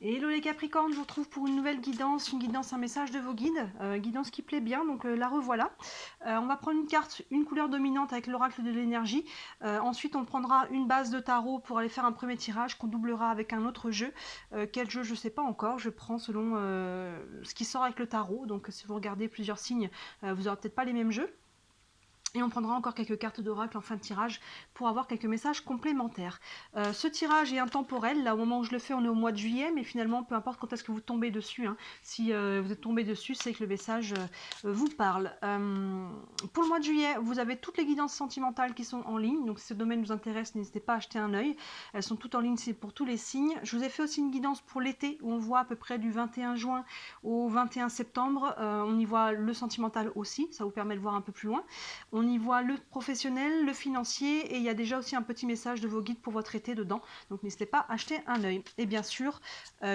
Hello les Capricornes, je vous retrouve pour une nouvelle guidance, un message de vos guides, guidance qui plaît bien, donc la revoilà. On va prendre une carte, une couleur dominante avec l'oracle de l'énergie. Ensuite on prendra une base de tarot pour aller faire un premier tirage qu'on doublera avec un autre jeu. Quel jeu je ne sais pas encore, je prends selon ce qui sort avec le tarot, donc si vous regardez plusieurs signes, vous n'aurez peut-être pas les mêmes jeux. Et on prendra encore quelques cartes d'oracle en fin de tirage pour avoir quelques messages complémentaires. Ce tirage est intemporel. Là, au moment où je le fais, on est au mois de juillet, mais finalement, peu importe quand est-ce que vous tombez dessus. Hein. Si vous êtes tombé dessus, c'est que le message vous parle. Pour le mois de juillet, vous avez toutes les guidances sentimentales qui sont en ligne. Donc, si ce domaine vous intéresse, n'hésitez pas à jeter un œil. Elles sont toutes en ligne, c'est pour tous les signes. Je vous ai fait aussi une guidance pour l'été, où on voit à peu près du 21 juin au 21 septembre. On y voit le sentimental aussi. Ça vous permet de voir un peu plus loin. On y voit le professionnel, le financier, et il y a déjà aussi un petit message de vos guides pour votre été dedans. Donc n'hésitez pas à jeter un œil. Et bien sûr,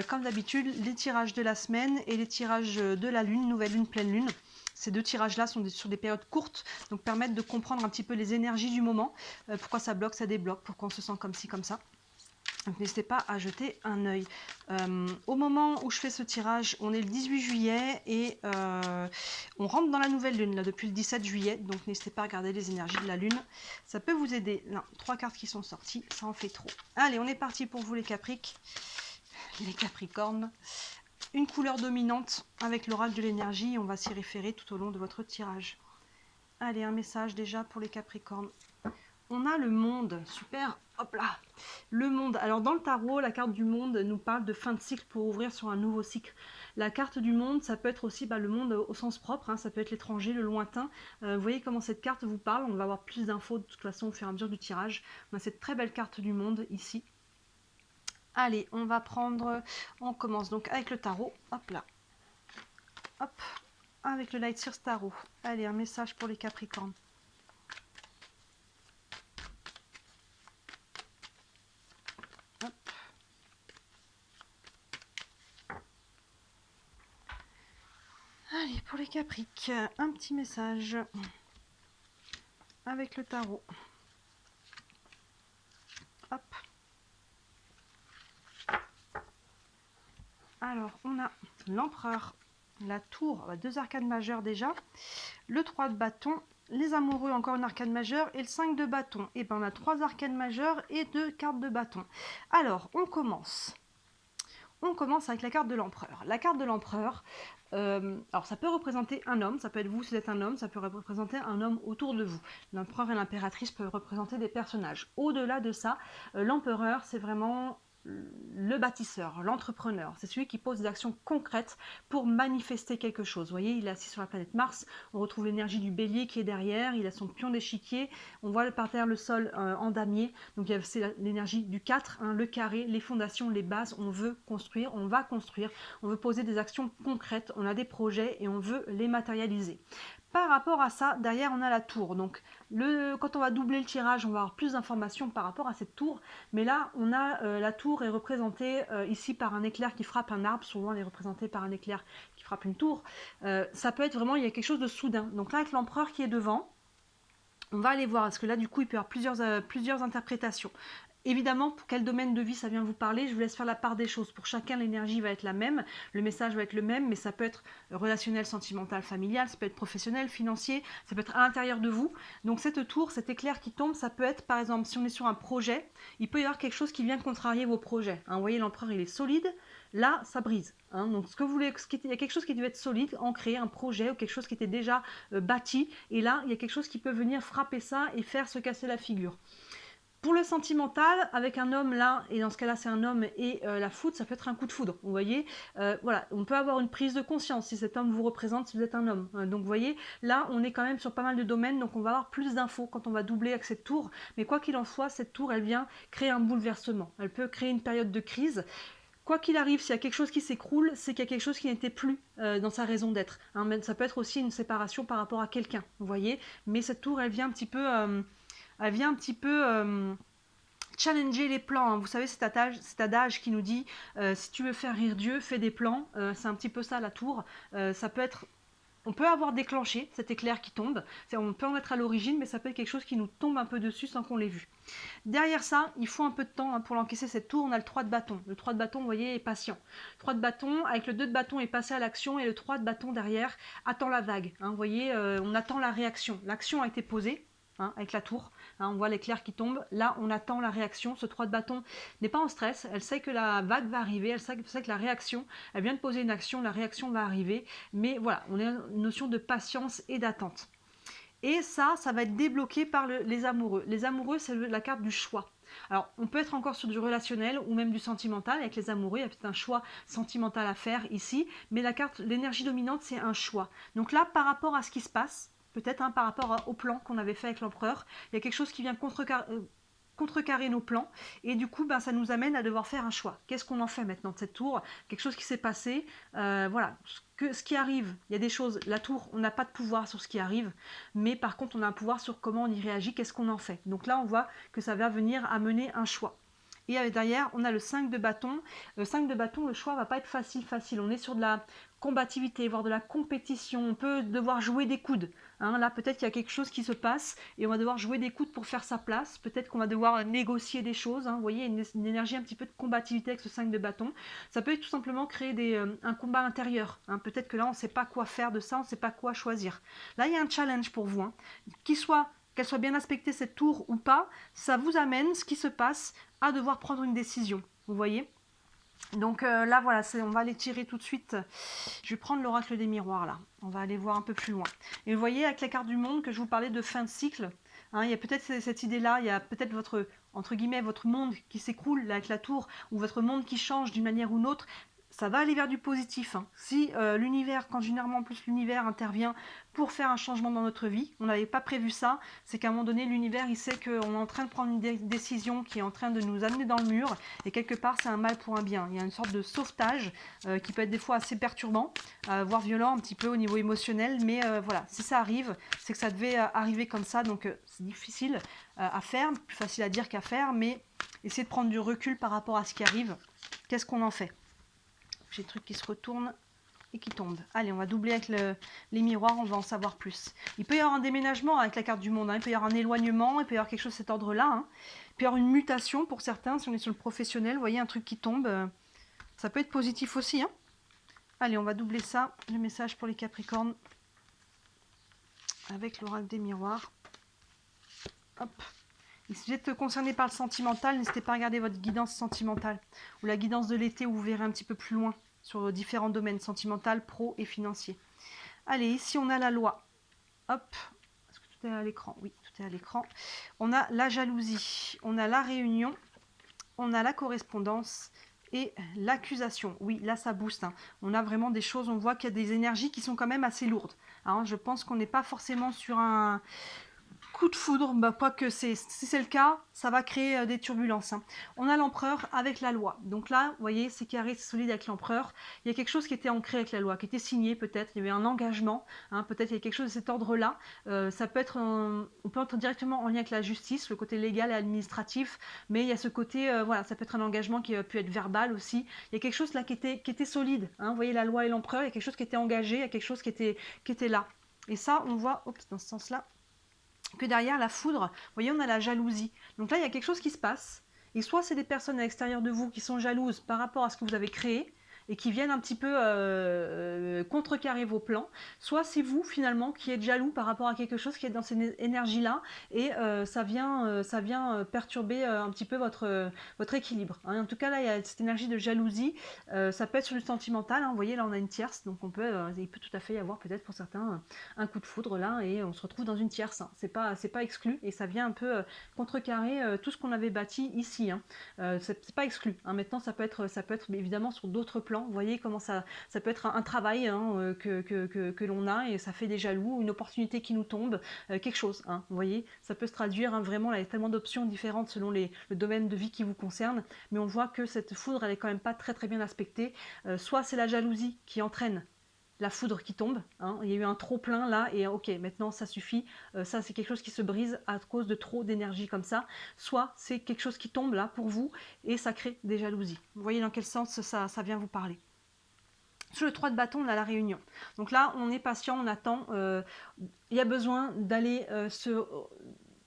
comme d'habitude, les tirages de la semaine et les tirages de la lune, nouvelle lune, pleine lune. Ces deux tirages-là sont sur des périodes courtes, donc permettent de comprendre un petit peu les énergies du moment, pourquoi ça bloque, ça débloque, pourquoi on se sent comme ci, comme ça. Donc n'hésitez pas à jeter un œil. Au moment où je fais ce tirage, on est le 18 juillet et on rentre dans la nouvelle lune là, depuis le 17 juillet. Donc n'hésitez pas à regarder les énergies de la lune. Ça peut vous aider. Non, 3 cartes qui sont sorties, ça en fait trop. Allez, on est parti pour vous les Capricornes. Une couleur dominante avec l'oracle de l'énergie. On va s'y référer tout au long de votre tirage. Allez, un message déjà pour les Capricornes. On a le monde, super, hop là, le monde. Alors dans le tarot, la carte du monde nous parle de fin de cycle pour ouvrir sur un nouveau cycle. La carte du monde, ça peut être aussi le monde au sens propre, hein, ça peut être l'étranger, le lointain. Vous voyez comment cette carte vous parle, on va avoir plus d'infos de toute façon au fur et à mesure du tirage. On a cette très belle carte du monde ici. Allez, on va prendre, on commence donc avec le tarot, hop là, hop, avec le Light Source Tarot. Allez, un message pour les Capricornes. Allez, pour les Capriques, un petit message avec le tarot. Hop. Alors, on a l'empereur, la tour, deux arcanes majeures déjà, le 3 de bâton, les amoureux, encore une arcane majeure, et le 5 de bâton. Et bien, on a 3 arcanes majeures et 2 cartes de bâton. Alors, on commence. On commence avec la carte de l'empereur. La carte de l'empereur, alors ça peut représenter un homme, ça peut être vous si vous êtes un homme, ça peut représenter un homme autour de vous. L'empereur et l'impératrice peuvent représenter des personnages. Au-delà de ça, l'empereur, c'est vraiment le bâtisseur, l'entrepreneur. C'est celui qui pose des actions concrètes pour manifester quelque chose. Vous voyez, il est assis sur la planète Mars, on retrouve l'énergie du bélier qui est derrière, il a son pion d'échiquier, on voit par terre le sol en damier, donc c'est l'énergie du 4, hein, le carré, les fondations, les bases, on veut construire, on va construire, on veut poser des actions concrètes, on a des projets et on veut les matérialiser. Par rapport à ça, derrière on a la tour. Donc quand on va doubler le tirage, on va avoir plus d'informations par rapport à cette tour. Mais là, on a la tour est représentée ici par un éclair qui frappe un arbre. Souvent, elle est représentée par un éclair qui frappe une tour. Ça peut être vraiment, il y a quelque chose de soudain. Donc là, avec l'empereur qui est devant, on va aller voir, parce que là, du coup, il peut y avoir plusieurs interprétations. Évidemment, pour quel domaine de vie ça vient vous parler, je vous laisse faire la part des choses. Pour chacun, l'énergie va être la même, le message va être le même, mais ça peut être relationnel, sentimental, familial, ça peut être professionnel, financier, ça peut être à l'intérieur de vous. Donc cette tour, cet éclair qui tombe, ça peut être, par exemple, si on est sur un projet, il peut y avoir quelque chose qui vient contrarier vos projets. Hein, vous voyez, l'empereur, il est solide, là, ça brise. Hein, donc il y a quelque chose qui devait être solide, ancré, un projet ou quelque chose qui était déjà bâti, et là, il y a quelque chose qui peut venir frapper ça et faire se casser la figure. Pour le sentimental, avec un homme là, et dans ce cas-là c'est un homme et la foudre, ça peut être un coup de foudre, vous voyez. Voilà, on peut avoir une prise de conscience si cet homme vous représente, si vous êtes un homme. Donc vous voyez, là on est quand même sur pas mal de domaines, donc on va avoir plus d'infos quand on va doubler avec cette tour. Mais quoi qu'il en soit, cette tour, elle vient créer un bouleversement. Elle peut créer une période de crise. Quoi qu'il arrive, s'il y a quelque chose qui s'écroule, c'est qu'il y a quelque chose qui n'était plus dans sa raison d'être. Hein, ça peut être aussi une séparation par rapport à quelqu'un, vous voyez. Mais cette tour, elle vient un petit peu challenger les plans. Hein. Vous savez, cet adage qui nous dit si tu veux faire rire Dieu, fais des plans. C'est un petit peu ça la tour. Ça peut être on peut avoir déclenché cet éclair qui tombe, on peut en être à l'origine, mais ça peut être quelque chose qui nous tombe un peu dessus sans qu'on l'ait vu. Derrière ça, il faut un peu de temps hein, pour l'encaisser cette tour. On a le 3 de bâton. Le 3 de bâton, vous voyez, est patient. 3 de bâton, avec le 2 de bâton est passé à l'action et le 3 de bâton derrière attend la vague. Hein, vous voyez, on attend la réaction. L'action a été posée. Hein, avec la tour, hein, on voit l'éclair qui tombe, là on attend la réaction, ce 3 de bâton n'est pas en stress, elle sait que la vague va arriver, elle sait que la réaction, elle vient de poser une action, la réaction va arriver, mais voilà, on a une notion de patience et d'attente. Et ça va être débloqué par les amoureux. Les amoureux, c'est la carte du choix. Alors, on peut être encore sur du relationnel ou même du sentimental avec les amoureux. Il y a peut-être un choix sentimental à faire ici. Mais la carte, l'énergie dominante, c'est un choix. Donc là, par rapport à ce qui se passe, peut-être hein, par rapport au plan qu'on avait fait avec l'empereur, il y a quelque chose qui vient contrecarrer nos plans et du coup ça nous amène à devoir faire un choix. Qu'est-ce qu'on en fait maintenant de cette tour? Quelque chose qui s'est passé, voilà, ce qui arrive, il y a des choses, la tour, on n'a pas de pouvoir sur ce qui arrive, mais par contre on a un pouvoir sur comment on y réagit, qu'est-ce qu'on en fait. Donc là on voit que ça va venir amener un choix. Et derrière, on a le 5 de bâton. Le 5 de bâton, le choix va pas être facile. On est sur de la combativité, voire de la compétition. On peut devoir jouer des coudes. Hein, là, peut-être qu'il y a quelque chose qui se passe et on va devoir jouer des coudes pour faire sa place. Peut-être qu'on va devoir négocier des choses. Hein, vous voyez, une énergie un petit peu de combativité avec ce 5 de bâton. Ça peut être tout simplement créer un combat intérieur. Hein, peut-être que là, on ne sait pas quoi faire de ça, on ne sait pas quoi choisir. Là, il y a un challenge pour vous. Hein, qu'elle soit bien aspectée cette tour ou pas, ça vous amène ce qui se passe à devoir prendre une décision. Vous voyez? Donc là voilà, on va aller tirer tout de suite. Je vais prendre l'oracle des miroirs là. On va aller voir un peu plus loin. Et vous voyez avec la carte du monde que je vous parlais de fin de cycle. Hein, il y a peut-être cette idée-là, il y a peut-être votre, entre guillemets, votre monde qui s'écroule avec la tour, ou votre monde qui change d'une manière ou d'une autre. Ça va aller vers du positif. Hein. Si l'univers, quand généralement en plus l'univers intervient pour faire un changement dans notre vie, on n'avait pas prévu ça, c'est qu'à un moment donné l'univers il sait qu'on est en train de prendre une décision qui est en train de nous amener dans le mur et quelque part c'est un mal pour un bien. Il y a une sorte de sauvetage qui peut être des fois assez perturbant, voire violent un petit peu au niveau émotionnel, mais voilà, si ça arrive, c'est que ça devait arriver comme ça, donc c'est difficile à faire, plus facile à dire qu'à faire, mais essayez de prendre du recul par rapport à ce qui arrive. Qu'est-ce qu'on en fait? J'ai des trucs qui se retournent et qui tombent. Allez, on va doubler avec les miroirs, on va en savoir plus. Il peut y avoir un déménagement avec la carte du monde, hein. Il peut y avoir un éloignement, il peut y avoir quelque chose de cet ordre-là. Hein. Il peut y avoir une mutation pour certains, si on est sur le professionnel, vous voyez un truc qui tombe. Ça peut être positif aussi. Hein. Allez, on va doubler ça, le message pour les Capricornes, avec l'oracle des miroirs. Hop. Et si vous êtes concerné par le sentimental, n'hésitez pas à regarder votre guidance sentimentale ou la guidance de l'été où vous verrez un petit peu plus loin sur différents domaines sentimental, pro et financier. Allez, ici on a la loi. Hop, est-ce que tout est à l'écran? Oui, tout est à l'écran. On a la jalousie, on a la réunion, on a la correspondance et l'accusation. Oui, là ça booste. Hein. On a vraiment des choses, on voit qu'il y a des énergies qui sont quand même assez lourdes. Hein, je pense qu'on n'est pas forcément sur un coup de foudre, quoique si c'est le cas, ça va créer des turbulences. Hein. On a l'empereur avec la loi. Donc là, vous voyez, c'est carré, c'est solide avec l'empereur. Il y a quelque chose qui était ancré avec la loi, qui était signé peut-être. Il y avait un engagement. Hein, peut-être il y a quelque chose de cet ordre-là. Ça peut être, on peut être directement en lien avec la justice, le côté légal et administratif. Mais il y a ce côté, voilà, ça peut être un engagement qui a pu être verbal aussi. Il y a quelque chose là qui était solide. Hein, vous voyez la loi et l'empereur. Il y a quelque chose qui était engagé, il y a quelque chose qui était là. Et ça, on voit, dans ce sens-là, que derrière la foudre, vous voyez, on a la jalousie. Donc là, il y a quelque chose qui se passe. Et soit c'est des personnes à l'extérieur de vous qui sont jalouses par rapport à ce que vous avez créé, et qui viennent un petit peu contrecarrer vos plans, soit c'est vous finalement qui êtes jaloux par rapport à quelque chose qui est dans cette énergie-là, et ça vient perturber un petit peu votre équilibre. Hein. En tout cas, là, il y a cette énergie de jalousie, ça peut être sur du sentimental, hein. Vous voyez, là, on a une tierce, donc il peut tout à fait y avoir peut-être pour certains un coup de foudre, là, et on se retrouve dans une tierce. Hein. C'est pas exclu, et ça vient un peu contrecarrer tout ce qu'on avait bâti ici. Hein. C'est pas exclu. Hein. Maintenant, ça peut être évidemment sur d'autres plans. Vous voyez comment ça peut être un travail hein, que l'on a et ça fait des jaloux, une opportunité qui nous tombe, quelque chose. Hein, vous voyez, ça peut se traduire hein, vraiment, là, il y a tellement d'options différentes selon le domaine de vie qui vous concerne, mais on voit que cette foudre, elle est quand même pas très très bien aspectée. Soit c'est la jalousie qui entraîne la foudre qui tombe, hein. Il y a eu un trop plein là et ok maintenant ça suffit, ça c'est quelque chose qui se brise à cause de trop d'énergie comme ça, soit c'est quelque chose qui tombe là pour vous et ça crée des jalousies. Vous voyez dans quel sens ça vient vous parler. Sur le 3 de bâton, on a la réunion. Donc là, on est patient, on attend. Il y a besoin d'aller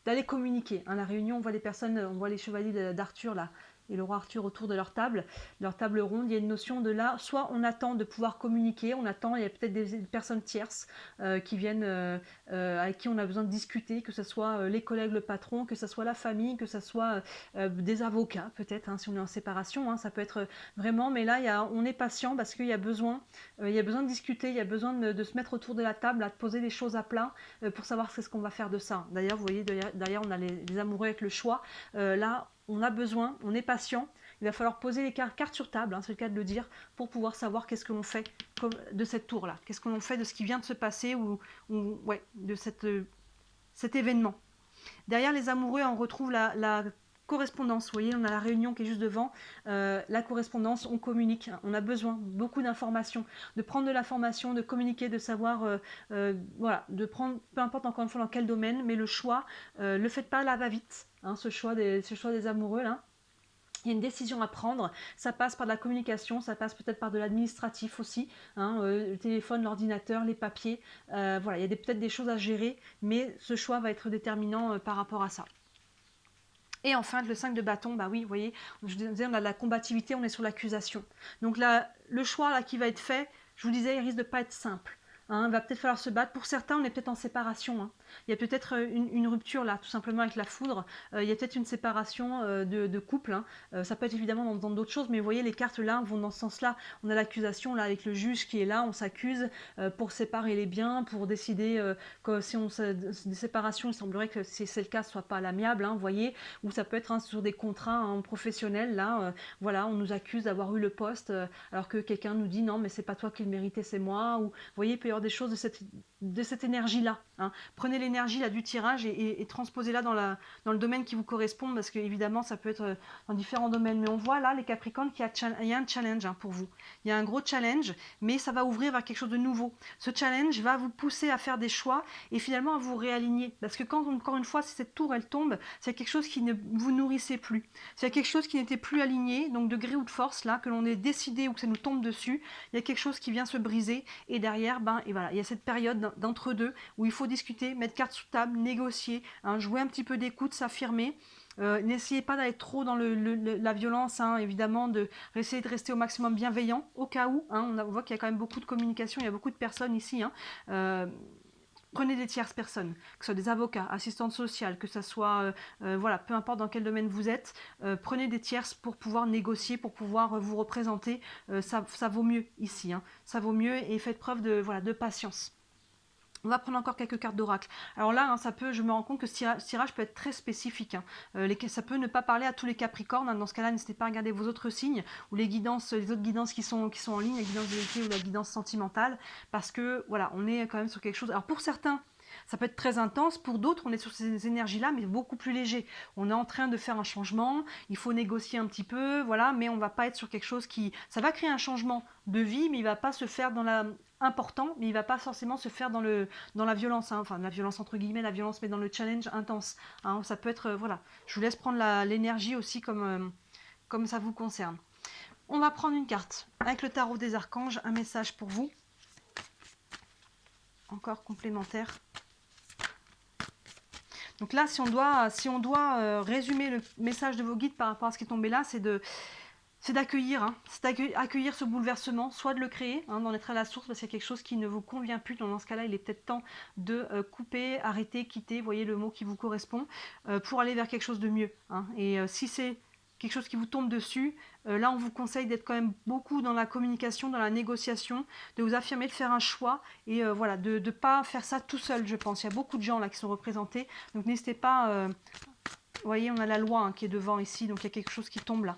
d'aller communiquer. Hein. La réunion, on voit les personnes, on voit les chevaliers d'Arthur là, et le roi Arthur autour de leur table ronde. Il y a une notion de là, soit on attend de pouvoir communiquer, on attend, il y a peut-être des personnes tierces qui viennent, avec qui on a besoin de discuter, que ce soit les collègues, le patron, que ce soit la famille, que ce soit des avocats peut-être, hein, si on est en séparation, hein, ça peut être vraiment, mais là on est patient parce qu'il y a besoin de discuter, il y a besoin de se mettre autour de la table, de poser des choses à plat pour savoir ce qu'on va faire de ça. D'ailleurs, vous voyez, derrière on a les amoureux avec le choix. Là, on a besoin, on est patient. Il va falloir poser les cartes sur table, hein, c'est le cas de le dire, pour pouvoir savoir qu'est-ce que l'on fait de cette tour-là. Qu'est-ce que l'on fait de ce qui vient de se passer ou ouais, de cet événement. Derrière les amoureux, on retrouve la correspondance. Vous voyez, on a la réunion qui est juste devant. La correspondance, on communique. Hein. On a besoin beaucoup d'informations, de prendre de l'information, de communiquer, de savoir, voilà, de prendre, peu importe encore une fois dans quel domaine, mais le choix, le faites pas là va-vite. Hein, ce choix des amoureux là. Il y a une décision à prendre, ça passe par de la communication, ça passe peut-être par de l'administratif aussi, hein, le téléphone, l'ordinateur, les papiers, voilà, il y a peut-être des choses à gérer, mais ce choix va être déterminant par rapport à ça. Et enfin, le 5 de bâton, bah oui, vous voyez, je vous disais, on a de la combativité, on est sur l'accusation. Donc là, le choix là, qui va être fait, je vous disais, il risque de ne pas être simple. Hein, il va peut-être falloir se battre. Pour certains, on est peut-être en séparation. Hein. Il y a peut-être une rupture là, tout simplement avec la foudre. Il y a peut-être une séparation de couple. Hein. Ça peut être évidemment dans d'autres choses, mais vous voyez, les cartes là vont dans ce sens-là. On a l'accusation là avec le juge qui est là, on s'accuse pour séparer les biens, pour décider que si on des séparations, il semblerait que si c'est le cas, ce soit pas à l'amiable, hein, vous voyez, ou ça peut être hein, sur des contrats hein, professionnels. Là, voilà, on nous accuse d'avoir eu le poste, alors que quelqu'un nous dit non, mais c'est pas toi qui le méritais, c'est moi. Ou vous voyez, il peut y avoir des choses de cette énergie-là. Hein. Prenez l'énergie là du tirage et transposez-la dans le domaine qui vous correspond, parce que évidemment ça peut être dans différents domaines. Mais on voit là, les Capricornes, qu'il y a un challenge hein, pour vous. Il y a un gros challenge, mais ça va ouvrir vers quelque chose de nouveau. Ce challenge va vous pousser à faire des choix et finalement à vous réaligner. Parce que quand, encore une fois, si cette tour elle tombe, c'est quelque chose qui ne vous nourrissait plus. C'est quelque chose qui n'était plus aligné, donc de gré ou de force, là, que l'on ait décidé ou que ça nous tombe dessus, il y a quelque chose qui vient se briser et derrière, et voilà, il y a cette période d'entre-deux où il faut discuter, mettre carte sous table, négocier, hein, jouer un petit peu d'écoute, s'affirmer. N'essayez pas d'aller trop dans la violence, hein, évidemment, essayer de rester au maximum bienveillant, au cas où. Hein, on voit qu'il y a quand même beaucoup de communication, il y a beaucoup de personnes ici. Hein, prenez des tierces personnes, que ce soit des avocats, assistantes sociales, que ce soit, voilà, peu importe dans quel domaine vous êtes, prenez des tierces pour pouvoir négocier, pour pouvoir vous représenter, ça vaut mieux ici, hein, ça vaut mieux et faites preuve de patience. On va prendre encore quelques cartes d'oracle. Alors là, hein, je me rends compte que ce tirage peut être très spécifique. Hein. Ça peut ne pas parler à tous les Capricornes. Hein. Dans ce cas-là, n'hésitez pas à regarder vos autres signes ou les autres guidances qui sont en ligne, la guidance de l'été ou la guidance sentimentale, parce que voilà, on est quand même sur quelque chose. Alors pour certains, ça peut être très intense. Pour d'autres, on est sur ces énergies-là, mais beaucoup plus léger. On est en train de faire un changement. Il faut négocier un petit peu, voilà, mais on va pas être sur quelque chose ça va créer un changement de vie, mais il va pas se faire important, mais il va pas forcément se faire dans la violence, hein. Enfin la violence entre guillemets, la violence, mais dans le challenge intense. Hein. Ça peut être, voilà. Je vous laisse prendre l'énergie aussi comme ça vous concerne. On va prendre une carte avec le tarot des archanges, un message pour vous. Encore complémentaire. Donc là, si on doit résumer le message de vos guides par rapport à ce qui est tombé là, c'est d'accueillir, hein, accueillir ce bouleversement, soit de le créer, hein, d'en être à la source parce qu'il y a quelque chose qui ne vous convient plus. Dans ce cas-là, il est peut-être temps de couper, arrêter, quitter, voyez le mot qui vous correspond, pour aller vers quelque chose de mieux. Hein. Et si c'est quelque chose qui vous tombe dessus, là on vous conseille d'être quand même beaucoup dans la communication, dans la négociation, de vous affirmer, de faire un choix et voilà, de ne pas faire ça tout seul, je pense. Il y a beaucoup de gens là qui sont représentés, donc n'hésitez pas, vous voyez, on a la loi hein, qui est devant ici, donc il y a quelque chose qui tombe là.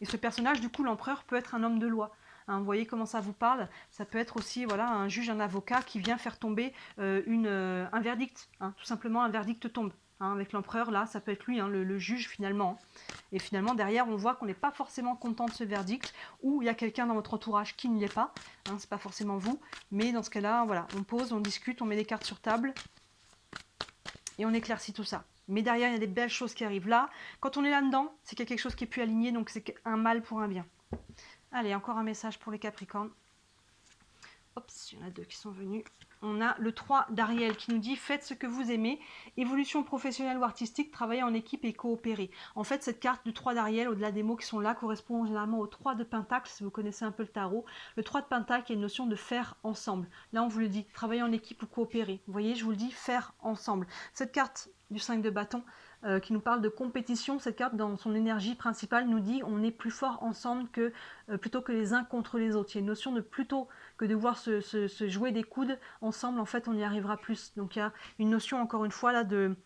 Et ce personnage, du coup, l'empereur peut être un homme de loi. Hein, vous voyez comment ça vous parle. Ça peut être aussi voilà, un juge, un avocat qui vient faire tomber un verdict. Hein, tout simplement, un verdict tombe. Hein, avec l'empereur, là, ça peut être lui, hein, le juge, finalement. Et finalement, derrière, on voit qu'on n'est pas forcément content de ce verdict, ou il y a quelqu'un dans votre entourage qui ne l'est pas. Hein, c'est pas forcément vous. Mais dans ce cas-là, voilà, on pose, on discute, on met des cartes sur table, et on éclaircit tout ça. Mais derrière, il y a des belles choses qui arrivent là. Quand on est là-dedans, c'est qu'il y a quelque chose qui est plus aligné, donc c'est un mal pour un bien. Allez, encore un message pour les Capricornes. hop, il y en a deux qui sont venus. On a le 3 d'Ariel qui nous dit « Faites ce que vous aimez, évolution professionnelle ou artistique, travailler en équipe et coopérer ». En fait, cette carte du 3 d'Ariel, au-delà des mots qui sont là, correspond généralement au 3 de Pentacle, si vous connaissez un peu le tarot. Le 3 de Pentacle, il y a une notion de faire ensemble. Là, on vous le dit, travailler en équipe ou coopérer. Vous voyez, je vous le dis, faire ensemble. Cette carte du 5 de bâton, qui nous parle de compétition, cette carte dans son énergie principale nous dit on est plus fort ensemble que plutôt que les uns contre les autres. Il y a une notion de plutôt que de voir se jouer des coudes ensemble, en fait on y arrivera plus. Donc il y a une notion encore une fois là de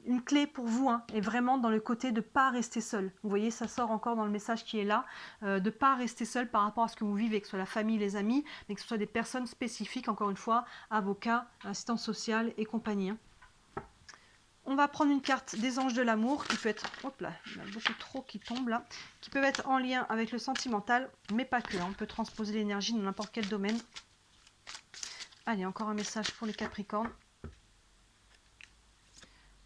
une clé pour vous, hein, est vraiment dans le côté de ne pas rester seul. Vous voyez, ça sort encore dans le message qui est là, de ne pas rester seul par rapport à ce que vous vivez, que ce soit la famille, les amis, mais que ce soit des personnes spécifiques, encore une fois, avocats, assistants sociaux et compagnie. Hein. On va prendre une carte des anges de l'amour qui peut être, hop là, il y en a beaucoup trop qui tombent là, qui peuvent être en lien avec le sentimental, mais pas que. Hein. On peut transposer l'énergie dans n'importe quel domaine. Allez, encore un message pour les Capricornes.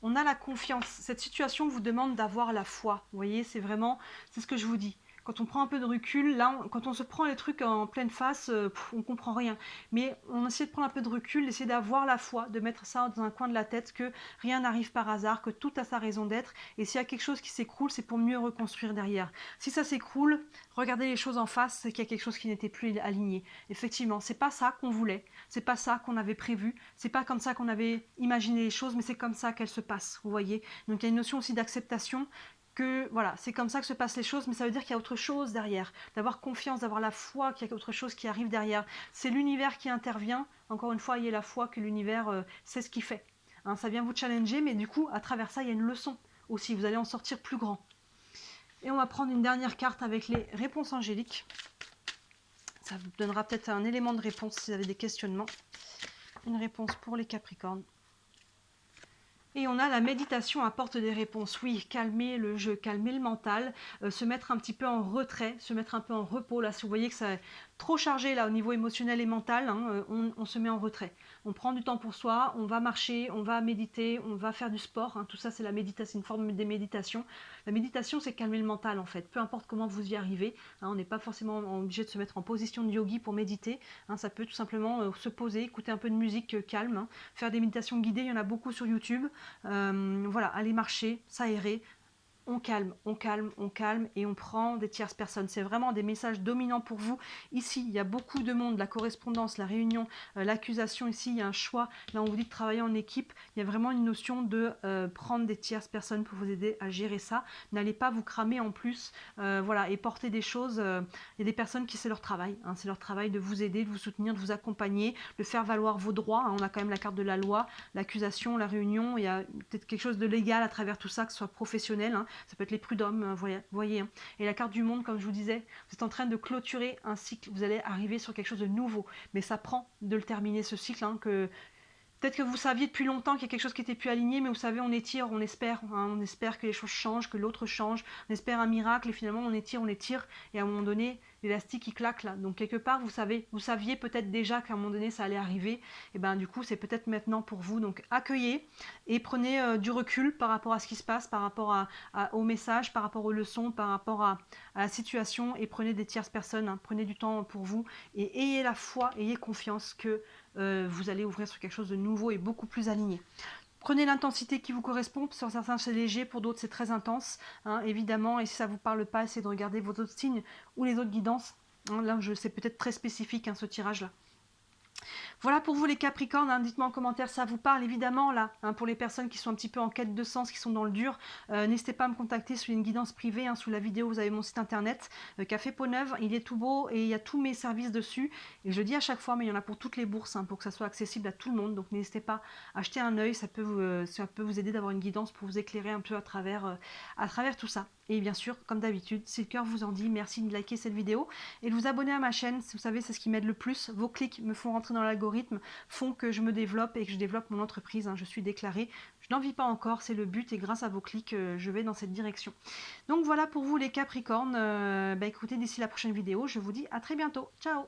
On a la confiance. Cette situation vous demande d'avoir la foi. Vous voyez, c'est vraiment, c'est ce que je vous dis. Quand on prend un peu de recul, là, quand on se prend les trucs en pleine face, on comprend rien. Mais on essaie de prendre un peu de recul, d'essayer d'avoir la foi, de mettre ça dans un coin de la tête, que rien n'arrive par hasard, que tout a sa raison d'être. Et s'il y a quelque chose qui s'écroule, c'est pour mieux reconstruire derrière. Si ça s'écroule, regardez les choses en face, c'est qu'il y a quelque chose qui n'était plus aligné. Effectivement, c'est pas ça qu'on voulait, c'est pas ça qu'on avait prévu, c'est pas comme ça qu'on avait imaginé les choses, mais c'est comme ça qu'elles se passent, vous voyez. Donc il y a une notion aussi d'acceptation, que voilà, c'est comme ça que se passent les choses, mais ça veut dire qu'il y a autre chose derrière, d'avoir confiance, d'avoir la foi qu'il y a autre chose qui arrive derrière. C'est l'univers qui intervient, encore une fois, ayez la foi que l'univers sait ce qu'il fait. Hein, ça vient vous challenger, mais du coup, à travers ça, il y a une leçon aussi, vous allez en sortir plus grand. Et on va prendre une dernière carte avec les réponses angéliques. Ça vous donnera peut-être un élément de réponse si vous avez des questionnements. Une réponse pour les Capricornes. Et on a la méditation apporte des réponses. Oui, calmer le jeu, calmer le mental, se mettre un petit peu en retrait, se mettre un peu en repos. Là, si vous voyez que ça est trop chargé là au niveau émotionnel et mental, hein, on se met en retrait. On prend du temps pour soi, on va marcher, on va méditer, on va faire du sport. Hein, tout ça, c'est la méditation, une forme de méditation. La méditation, c'est calmer le mental en fait. Peu importe comment vous y arrivez. Hein, on n'est pas forcément obligé de se mettre en position de yogi pour méditer. Hein, ça peut tout simplement se poser, écouter un peu de musique calme, hein, faire des méditations guidées. Il y en a beaucoup sur YouTube. Voilà, aller marcher, s'aérer, on calme, on calme, on calme et on prend des tierces personnes. C'est vraiment des messages dominants pour vous. Ici, il y a beaucoup de monde, la correspondance, la réunion, l'accusation. Ici, il y a un choix. Là, on vous dit de travailler en équipe. Il y a vraiment une notion de prendre des tierces personnes pour vous aider à gérer ça. N'allez pas vous cramer en plus, voilà, et porter des choses. Il y a des personnes qui c'est leur travail. Hein, c'est leur travail de vous aider, de vous soutenir, de vous accompagner, de faire valoir vos droits. Hein. On a quand même la carte de la loi, l'accusation, la réunion. Il y a peut-être quelque chose de légal à travers tout ça, que ce soit professionnel. Hein. Ça peut être les prud'hommes, voyez. Hein. Et la carte du monde, comme je vous disais, vous êtes en train de clôturer un cycle. Vous allez arriver sur quelque chose de nouveau. Mais ça prend de le terminer, ce cycle. Hein, peut-être que vous saviez depuis longtemps qu'il y a quelque chose qui était plus aligné, mais vous savez, on étire, on espère. Hein, on espère que les choses changent, que l'autre change. On espère un miracle et finalement, on étire. Et à un moment donné, l'élastique, il claque là. Donc, quelque part, vous saviez peut-être déjà qu'à un moment donné, ça allait arriver. Et bien, du coup, c'est peut-être maintenant pour vous. Donc, accueillez et prenez du recul par rapport à ce qui se passe, par rapport au message, par rapport aux leçons, par rapport à la situation et prenez des tierces personnes. Hein, prenez du temps pour vous et ayez la foi, ayez confiance que vous allez ouvrir sur quelque chose de nouveau et beaucoup plus aligné. Prenez l'intensité qui vous correspond, sur certains c'est léger, pour d'autres c'est très intense, hein, évidemment, et si ça ne vous parle pas, essayez de regarder vos autres signes ou les autres guidances. Hein, là, c'est peut-être très spécifique, hein, ce tirage-là. Voilà pour vous les Capricornes, hein, dites-moi en commentaire, ça vous parle évidemment là, hein, pour les personnes qui sont un petit peu en quête de sens, qui sont dans le dur, n'hésitez pas à me contacter sous une guidance privée, hein, sous la vidéo vous avez mon site internet, Café Peau Neuve, il est tout beau et il y a tous mes services dessus, et je dis à chaque fois, mais il y en a pour toutes les bourses, hein, pour que ça soit accessible à tout le monde, donc n'hésitez pas à jeter un œil, ça peut vous aider d'avoir une guidance pour vous éclairer un peu à travers tout ça. Et bien sûr, comme d'habitude, si le cœur vous en dit, merci de liker cette vidéo et de vous abonner à ma chaîne. Vous savez, c'est ce qui m'aide le plus. Vos clics me font rentrer dans l'algorithme, font que je me développe et que je développe mon entreprise. Hein. Je suis déclarée. Je n'en vis pas encore, c'est le but et grâce à vos clics, je vais dans cette direction. Donc voilà pour vous les Capricornes. Écoutez, d'ici la prochaine vidéo, je vous dis à très bientôt. Ciao!